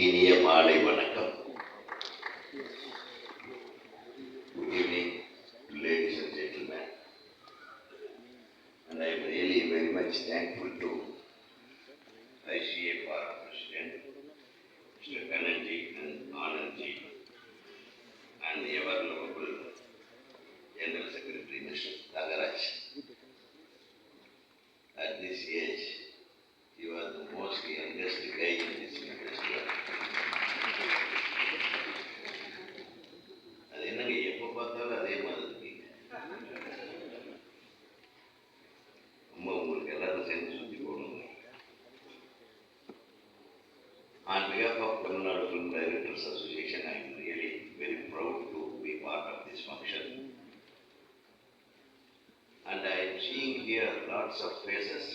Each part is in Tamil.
இனிய மாலை வணக்கம். Good evening, ladies and gentlemen. And I am really very much thankful to ICA Para President, Mr. Kananji and Anandji, and the ever lovable General Secretary, Mr. Nagaraj. At this age, you are the most youngest guy in this industry. அது என்னங்க எப்போ பார்த்தாலும் அதே மாதிரி இருக்கீங்க. அம்மா உங்களுக்கு எல்லாரும் சேர்ந்து சுற்றி போகணுங்க. On behalf of Tamil Nadu Film Directors Association, I am really very proud to be part of this function. And I am seeing here lots of faces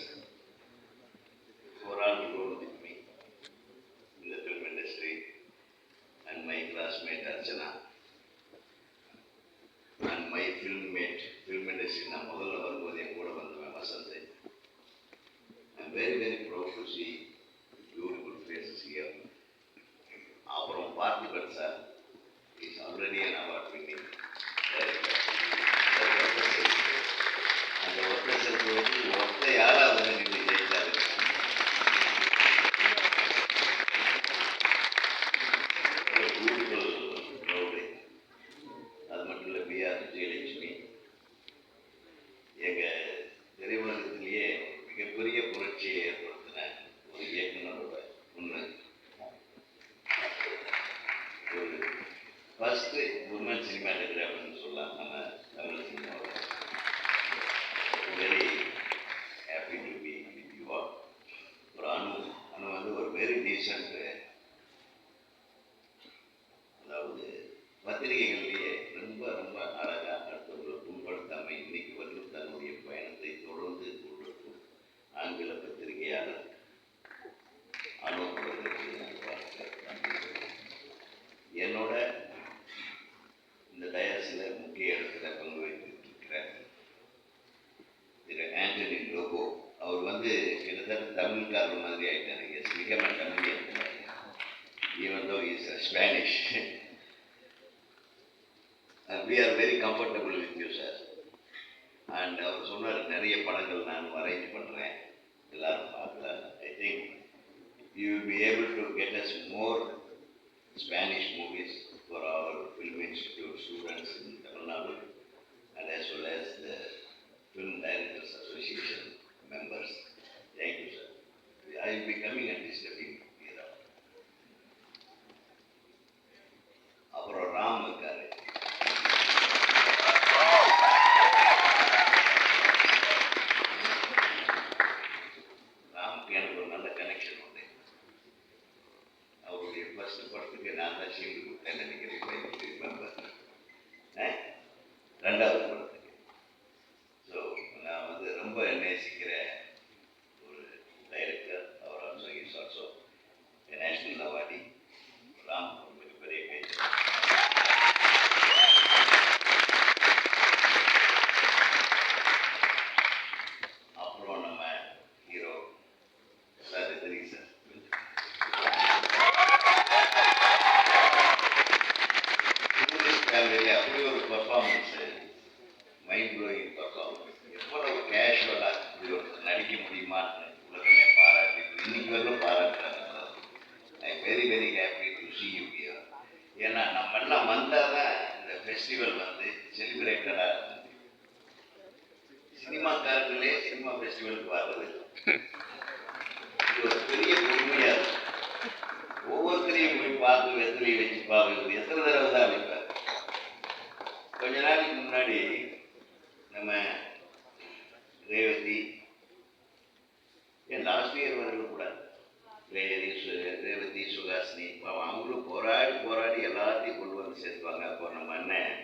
who are all grown with me in the film industry, and my classmate Archana, and my filmmate, film industry, நான் முதல்ல வரும்போது என் கூட வந்தவன் Vasanth. I am very very proud to see beautiful faces here. அப்புறம் Parthiban sir is already an award winning director. அந்த ஒற்றை செல்ஃபு வச்சு ஒற்றை யாராவது நின்று ஜெயிச்சாரு. Beautiful crowd. அது மட்டும் இல்லை, பிஆர் விஜயலட்சுமி எங்கள் திரையுலகத்திலேயே மிகப்பெரிய புரட்சியை ஏற்படுத்தின ஒரு இயக்குனரோட ஒன்று. ஒரு ஃபஸ்ட்டு உமன் சினிமாட்டோகிராஃபர்னு சொல்லலாம் நம்ம தமிழ் சினிமாவோட. Very happy to be with you all. ஒரு அணு வந்து ஒரு வெரி டீசென்ட், அதாவது பத்திரிகைகள்லேயே ரொம்ப ரொம்ப அழகாக அடுத்தவங்களை புண்படுத்தாமல் இன்னைக்கு வரலும் தன்னுடைய பயணத்தை தொடர்ந்து கொண்டிருக்கும் ஆங்கில பத்திரிகையாளர் அனுபவர்களுக்கு நான் பார்க்கிறேன். என்னோட இந்த டயஸில் முக்கிய இடத்துல பங்கு வைத்திருக்கிறார் திரு ஆண்டனி லோகோ. அவர் வந்து கிட்டத்தட்ட தமிழ்காரர் மாதிரி ஆகிட்டார். As become a Tamilian, even though is Spanish. We are very comfortable with you, sir. And அவர் சொன்னார், நிறைய படங்கள் நான் அரேஞ்ச் பண்ணுறேன், எல்லாரும் பார்க்கலாம். I think you will be able to get us more Spanish movies for our film institute students in Tamil Nadu, and as well as the Film Directors Association members. Thank you, sir. I will be coming and disturbing here. அப்புறம் ராம் இருக்காரு. ராமுக்கு எனக்கு ஒரு நல்ல கனெக்ஷன் உண்டு. அவருடைய ஃபர்ஸ்ட் படத்துக்கு நான் தான் ஷீல்டு கொடுத்தேன் நினைக்கிறேன், மெம்பர். ரெண்டாவது படத்துக்கு. ஸோ நான் வந்து ரொம்ப நேசிக்கிற ஒரு டைரக்டர். அவர் also is also national awardee. Ram ஒரு மிகப்பெரிய பேச்சு. அப்புறம் நம்ம ஹீரோ சார் தெரியும் சார். ஃபேமிலியில் அப்படி ஒரு பர்ஃபார்மன்ஸு, மைண்ட் ப்ளோயிங் பர்ஃபார்மன்ஸ். எவ்வளவு கேஷுவலாக இப்படி ஒரு நடிக்க முடியுமான்னு உலகமே பாராட்டி இன்னைக்கு வரலும் பாராட்டுறாங்க. I very very happy to see you here. ஏன்னா நம்ம எல்லாம் வந்தால் தான் இந்த ஃபெஸ்டிவல் வந்து செலிப்ரேட்டடாக இருந்தது. சினிமாக்காரர்களே சினிமா ஃபெஸ்டிவலுக்கு வர்றது இது ஒரு பெரிய பெருமையாக இருக்கும். ஒவ்வொருத்தரையும் போய் பார்த்து வெத்தலையை வச்சு பார்க்குறது எத்தனை தடவை தான் வைப்பார். கொஞ்ச நாளைக்கு முன்னாடி நம்ம ரேவதி, லாஸ்ட் இயர் வரல கூட ரேவதி, சுகாசினி, அவங்களும் போராடி எல்லாத்தையும் கொண்டு வந்து சேர்த்துவாங்க. அப்போ நம்ம அண்ணன்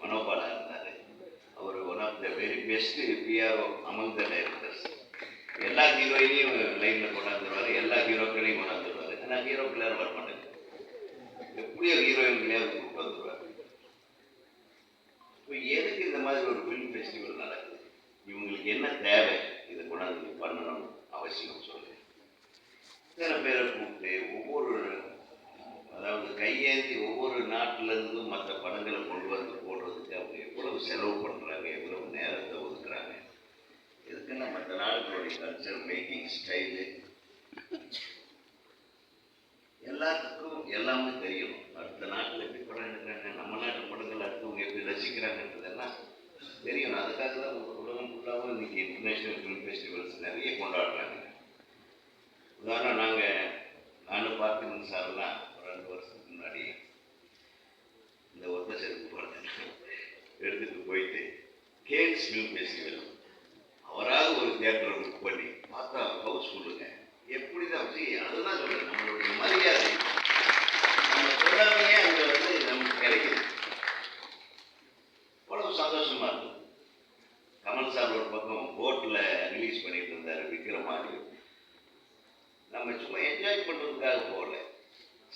மனோபாலா இருந்தார். அவர் one of the very best PRO among the directors. எல்லா ஹீரோயினையும் லைனில் கொண்டாந்துருவார், எல்லா ஹீரோக்களையும் கொண்டாந்துருவார். ஆனால் ஹீரோக்களாரும் வர மாட்டாங்க. எப்படியோ ஹீரோயின்களையாவது கூப்பிட்டு வந்துடுவார். இப்போ எதுக்கு இந்த மாதிரி ஒரு ஃபிலிம் ஃபெஸ்டிவல் நடக்குது? இவங்களுக்கு என்ன தேவை? இதை கொண்டாந்து பண்ணணும்னு அவசியம் சொல்லுங்கள். இத்தனை பேரை கூப்பிட்டு ஒவ்வொரு அதாவது கையேந்தி ஒவ்வொரு நாட்டிலேருந்தும் மற்ற படங்களை கொண்டு வந்து போடுறதுக்கு அவங்க எவ்வளவு செலவு பண்ணுறாங்க, எவ்வளவு நேரத்தை ஒதுக்குறாங்க. இதுக்குன்னா மற்ற நாடுகளுடைய கல்ச்சர், மேக்கிங் ஸ்டைலு எல்லாத்துக்கும் எல்லாமே தெரியணும். அடுத்த நாட்டில் எப்படி படம் எடுக்கிறாங்க, நம்ம நாட்டு படங்கள் அடுத்தவங்க எப்படி ரசிக்கிறாங்கன்றதெல்லாம் தெரியணும். அதுக்காக தான் உலகம் ஃபுல்லாகவும் இன்றைக்கி இன்டர்நேஷ்னல் ஃபிலிம் ஃபெஸ்டிவல்ஸ் நிறைய கொண்டாடுறாங்க. உதாரணம் நானும் பார்த்திபன் சார்லாம் ஒரு 2 வருஷத்துக்கு முன்னாடி இந்த ஒத்த செருப்பு படத்தை எடுத்துகிட்டு போயிட்டு கேன்ஸ் ஃபிலிம் ஃபெஸ்டிவல் அவராக ஒரு தியேட்டரை புக் பண்ணி பார்த்தா ஹவுஸ்ஃபுல்லுங்க. எப்படி தான் அதுதான் சொல்கிறேன், நம்மளுடைய மரியாதை நம்ம சொல்லாமையே அங்கே நமக்கு கிடைக்குது. அவ்வளவு சந்தோஷமாக இருக்கும். கமல் சார் ஒரு பக்கம் போட்டில் ரிலீஸ் பண்ணிட்டு இருந்தார் விக்ரமாதிரி. நம்ம சும்மா என்ஜாய் பண்ணுறதுக்காக போகல,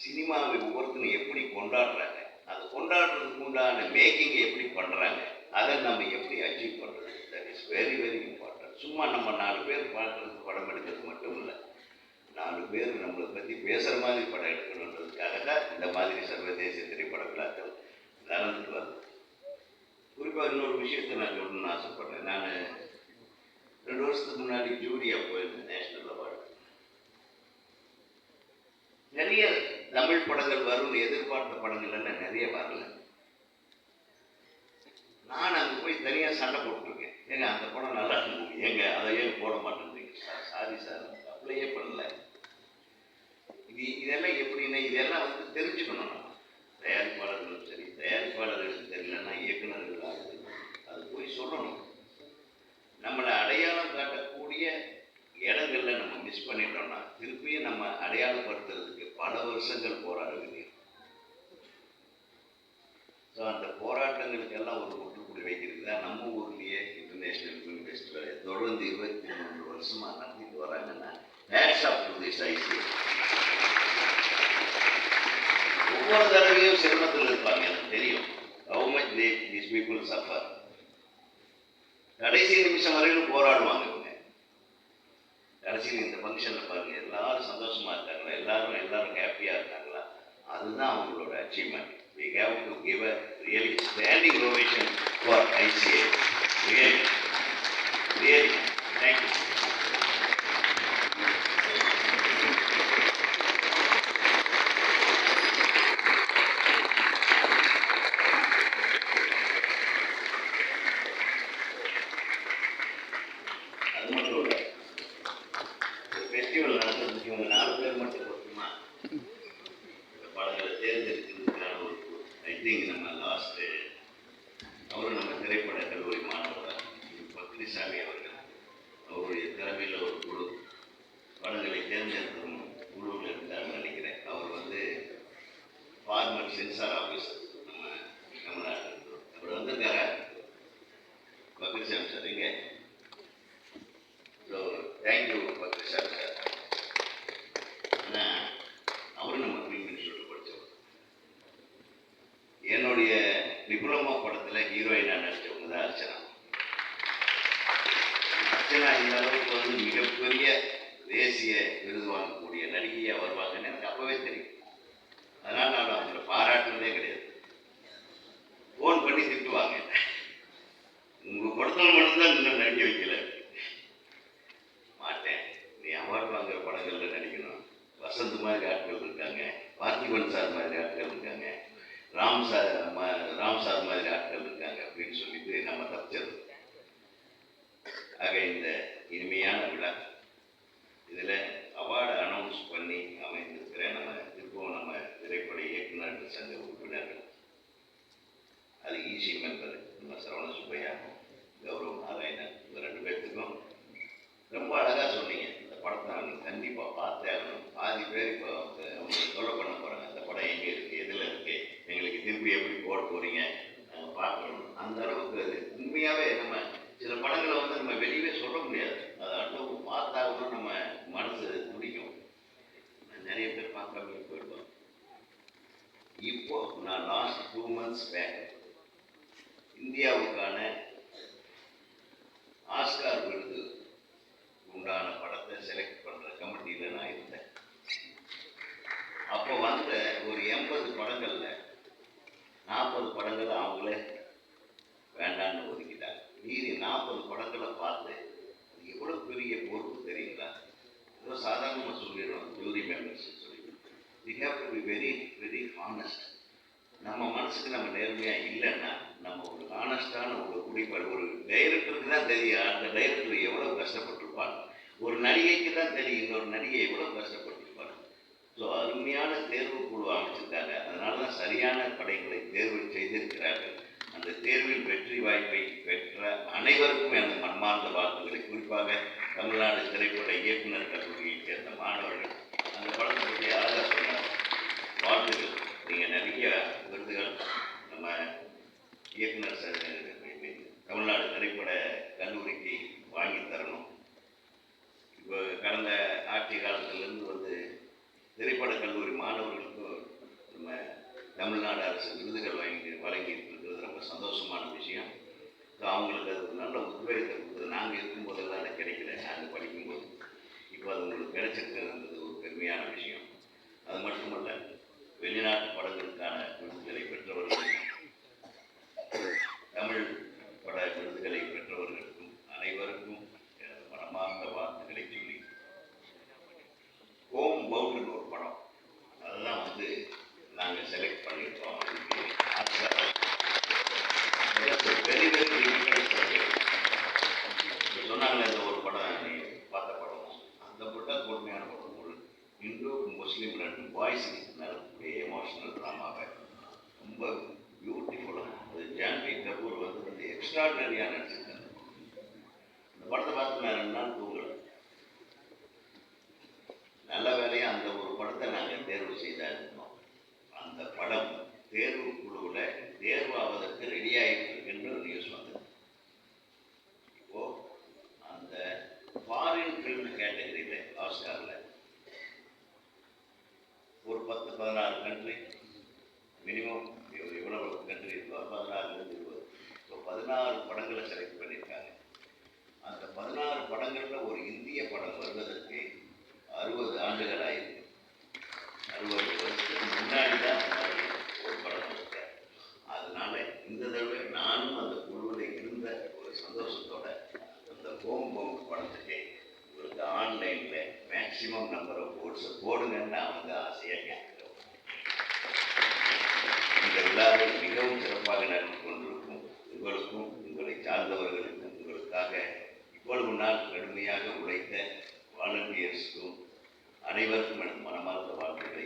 சினிமாவை ஒவ்வொருத்தரும் எப்படி கொண்டாடுறாங்க, அது கொண்டாடுறதுக்கு உண்டான மேக்கிங்கை எப்படி பண்ணுறாங்க, அதை நம்ம எப்படி அச்சீவ் பண்ணுறது, that is very very important. சும்மா நம்ம 4 பேர் பார்க்குறதுக்கு படம் எடுக்கிறது மட்டும் இல்லை, 4 பேர் நம்மளை பற்றி பேசுகிற மாதிரி படம் எடுக்கணுன்றதுக்காக தான் இந்த மாதிரி சர்வதேச திரைப்பட விழாக்கள் நடந்துட்டு வருது. குறிப்பாக இன்னொரு விஷயத்தை நான் சொல்லணும்னு ஆசைப்பட்றேன். நான் 2 வருஷத்துக்கு முன்னாடி ஜூரியா போயிருந்தேன் நேஷனல் அவார்டு. நிறைய தமிழ் படங்கள் வரும்னு எதிர்பார்த்த படங்கள் எல்லாம் நிறைய வரல. நான் அங்கே போய் தனியாக சண்டை போட்டுருக்கேன். ஏங்க அந்த படம் நல்லா இருந்தது, ஏங்க அதை ஏன் போட மாட்டேன்றீங்க சார், சாரி சார் அப்ளையே பண்ணல. இதெல்லாம் எப்படின்னா இதெல்லாம் தெரிஞ்சுக்கணும். நம்ம தயாரிப்பாளர்களும் சரி, தயாரிப்பாளர்களுக்கு தெரியலன்னா இயக்குநர்கள் அது போய் சொல்லணும். நம்மளை அடையாளம் காட்டக்கூடிய இடங்கள்ல நம்ம மிஸ் பண்ணிட்டோம்னா திருப்பியும் நம்ம அடையாளப்படுத்துறதுக்கு பல வருஷங்கள் போராட வேண்டியது. ஸோ அந்த போராட்டங்களுக்கெல்லாம் ஒரு முற்றுப்புள்ளி வைக்கிறது தான் நம்ம ஊர்லேயே இன்டர்நேஷ்னல் ஃபிலிம் ஃபெஸ்டிவலை தொடர்ந்து 23 வருஷமாக நடத்திட்டு வராங்கன்னா hats off to this IC. ஒவ்வொரு தடவையும் சிரமத்தில் இருப்பாங்க, எனக்கு தெரியும். How much these people suffer. கடைசி நிமிஷம் வரையிலும் போராடுவாங்க இவங்க. கடைசியில் இந்த ஃபங்க்ஷனில் பாருங்கள், எல்லாரும் சந்தோஷமாக இருக்காங்களா, எல்லாரும் ஹாப்பியாக இருக்காங்களா, அதுதான் அவங்களோட achievement. We have to give a really standing ovation for ICA. Really, really, thank you. அது மட்டும் இல்லை, ஃபெஸ்டிவல் நடத்துறதுக்கு இவங்க 4 பேர் மட்டும் பொறுத்துமா படங்களை தேர்ந்தெடுக்கிறதுக்கான ஒரு ஐ திங்க் நம்ம லாஸ்ட்டு அவரும் நம்ம திரைப்பட கல்லூரி மாணவர் பத்ரிசாமி அவர்கள், அவருடைய திறமையில் ஒரு குழு படங்களை தேர்ந்தெடுக்கும் குழுவில் இருந்தார்னு நினைக்கிறேன். அவர் ஃபார்மர் சென்சார் ஆஃபீஸர் நம்ம தமிழ்நாட்டில். அவர் வந்திருக்காரா பத்ரிசாமி சார்? இங்கே ஸோ தேங்க்யூ பத்ரிசாமி சார். ஆனால் அவரும் நம்ம ஃபிலிம் இன்ஸ்டியூட்டில் படித்தவர். என்னுடைய டிப்ளமா படத்தில் ஹீரோயினாக நடித்தவங்க தான் அர்ச்சனா. அர்ச்சனா இந்த அளவுக்கு மிகப்பெரிய தேசிய விருது வாங்கக்கூடிய நடிகையாக வருவாங்கன்னு எனக்கு அப்போவே தெரியும். அதனால் நான் அவங்கள பாராட்டுனதே கிடையாது. ஃபோன் பண்ணி திட்டுவாங்க, உங்கள் படத்தில் மட்டும்தான் இன்னும் நடிக்க வைக்கல. மாட்டேன், நீ அவார்டு வாங்குற படங்களில் நடிக்கணும். வசந்த் மாதிரி ஆட்கள் இருக்காங்க, பார்த்திபன் சார் மாதிரி ஆட்கள் இருக்காங்க, ராம் சார் மாதிரி ஆட்கள் இருக்காங்க அப்படின்னு சொல்லிட்டு நம்ம தப்பிச்சது. ஆக இந்த இனிமையான விழா இதில் அவார்டு அனௌன்ஸ் பண்ணி அமைந்திருக்கிற நம்ம திரைப்பட இயக்குநர்கள் சங்க உறுப்பினர்கள், அது ஈசி மெம்பர் நம்ம சரவண சுப்பையா, கௌரவ நாராயணன், இந்த 2 பேர்த்துக்கும் ரொம்ப அழகாக சொன்னீங்க. இந்த படத்தை அவங்க கண்டிப்பாக பார்த்தே ஆகணும். பாதி பேர் இப்போ அவங்க சொல்ல பண்ண போகிறாங்க, அந்த படம் எங்கே இருக்குது, எதில் இருக்குது, எங்களுக்கு திருப்பி எப்படி போட போகிறீங்க, நாங்கள் பார்க்கணும். அந்த அளவுக்கு அது உண்மையாகவே நம்ம சில படங்களை நம்ம வெளியவே சொல்ல முடியாது, அதை அடுத்தவங்க பார்த்தாலும் நம்ம மனசு துடிக்கும். நிறைய பேர் பார்க்காம போயிடுவோம். இப்போ நான் லாஸ்ட் 2 months பேக் இந்தியாவுக்கான ஆஸ்கார் விருது உண்டான படத்தை செலக்ட் பண்ணுற கமிட்டியில் நான் இருந்தேன். அப்போ ஒரு சாதாரணமாக சொல்லிடுறோம் ஜூரி மெம்பர்ஸ் சொல்லி. We have to be very very honest. நம்ம மனசுக்கு நம்ம நேர்மையாக இல்லைன்னா நம்ம ஒரு ஹானஸ்டான ஒரு குடிப்பாடு ஒரு டைரக்டருக்கு தான் தெரியும் அந்த டைரக்டர் எவ்வளோ கஷ்டப்பட்டிருப்பாங்க. ஒரு நடிகைக்கு தான் தெரியும் இன்னொரு நடிகை எவ்வளோ கஷ்டப்பட்டிருப்பாங்க. ஸோ அருமையான தேர்வு குழு அமைச்சிருக்காங்க. அதனால தான் சரியான படைகளை தேர்வு செய்திருக்கிறார்கள். அந்த தேர்வில் வெற்றி வாய்ப்பை பெற்ற அனைவருக்கும் எனது மன்மார்ந்த வாழ்த்துக்களை. குறிப்பாக தமிழ்நாடு திரைப்பட இயக்குனர் கல்லூரியைச் சேர்ந்த மாணவர்கள் அந்த படத்தை பற்றி அழகாக சொன்னார். வாழ்த்துக்கள். நீங்கள் நிறைய விருதுகள் நம்ம இயக்குனர் தமிழ்நாடு திரைப்பட கல்லூரிக்கு வாங்கி தரணும். இப்போ கடந்த ஆட்சி காலத்திலிருந்து வந்து திரைப்பட கல்லூரி மாணவர்களுக்கும் நம்ம தமிழ்நாடு அரசு விருதுகள் வழங்கிட்டு இருக்கிறது ரொம்ப சந்தோஷமான விஷயம். ஸோ அவங்களுக்கு அது ஒரு நல்ல உத்வேகத்தை கொடுக்குது. நாங்கள் இருக்கும்போதெல்லாம் அது கிடைக்கல. நாங்கள் படிக்கும்போது இப்போ அது உங்களுக்கு கிடைச்சிருக்கிறது ஒரு பெருமையான விஷயம். அது மட்டுமல்ல, வெளிநாட்டு படங்களுக்கான விருதுகளை பெற்றவர்களுக்கும் தமிழ் பட விருதுகளை பெற்றவர்களுக்கும் அனைவருக்கும் மனமார்ந்த வாழ்த்துக்களை சொல்லி, ஹோம் பவுண்டுன்னு ஒரு படம் அதெல்லாம் வந்து நாங்கள் செலக்ட் பண்ணியிருக்கோம். Very very difficult subject. சொன்னாங்களே அந்த ஒரு படம் நீ பார்த்த படம், அந்த படம் கொடுமையான படம். ஒரு இந்து முஸ்லீம் ரெண்டு பாய்ஸ் நடக்கக்கூடிய எமோஷனல் ட்ராமாவை ரொம்ப பியூட்டிஃபுல்லாக அது ஜான்வி கபூர் வந்து எக்ஸ்ட்ராடினரியாக நடிச்சிருக்காங்க. இந்த படத்தை பார்த்து நான் 2 நாள் தூங்கலை. நல்ல வேலையாக அந்த ஒரு படத்தை நாங்கள் தேர்வு செய்தா இருந்தோம். அந்த படம் தேர்வு குழுவில் தேர்வாவதற்கு ரெடி ஆகிட்டு இருக்குன்னு நியூஸ் வந்தது. இப்போ அந்த ஃபாரின் ஃபில்ம் கேட்டகரியில் ஆஸ்காரில் ஒரு 10-16 கண்ட்ரி மினிமம் எவ்வளோ கண்ட்ரி இருக்கோ 16லேருந்து 20. ஸோ 16 படங்களை செலக்ட் பண்ணியிருக்காங்க. அந்த 16 படங்களில் ஒரு இந்திய படம் வருவதற்கு 60 ஆண்டுகள் ஆயிருக்கு. 60 வருஷத்துக்கு முன்னாடி தான் ஒரு படம் வந்திருக்காரு. அதனால இந்த தடவை நானும் அந்த குழுவில் இருந்த ஒரு சந்தோஷத்தோட அந்த ஹோம் பவுண்ட் படத்துக்கு உங்களுக்கு ஆன்லைனில் மேக்சிமம் நம்பர் ஆஃப் ஓட்ஸை போடுங்கன்னு நான் வந்து ஆசையாக கேட்கிறேன். இந்த விழாவை மிகவும் சிறப்பாக நடந்து கொண்டிருக்கும் உங்களுக்கும் உங்களை சார்ந்தவர்களுக்கும் உங்களுக்காக இவ்வளவு நாள் கடுமையாக உழைத்த வாலண்டியர்ஸுக்கும் அனைவருக்கும் எனது மனமார்ந்த வாழ்த்துக்களை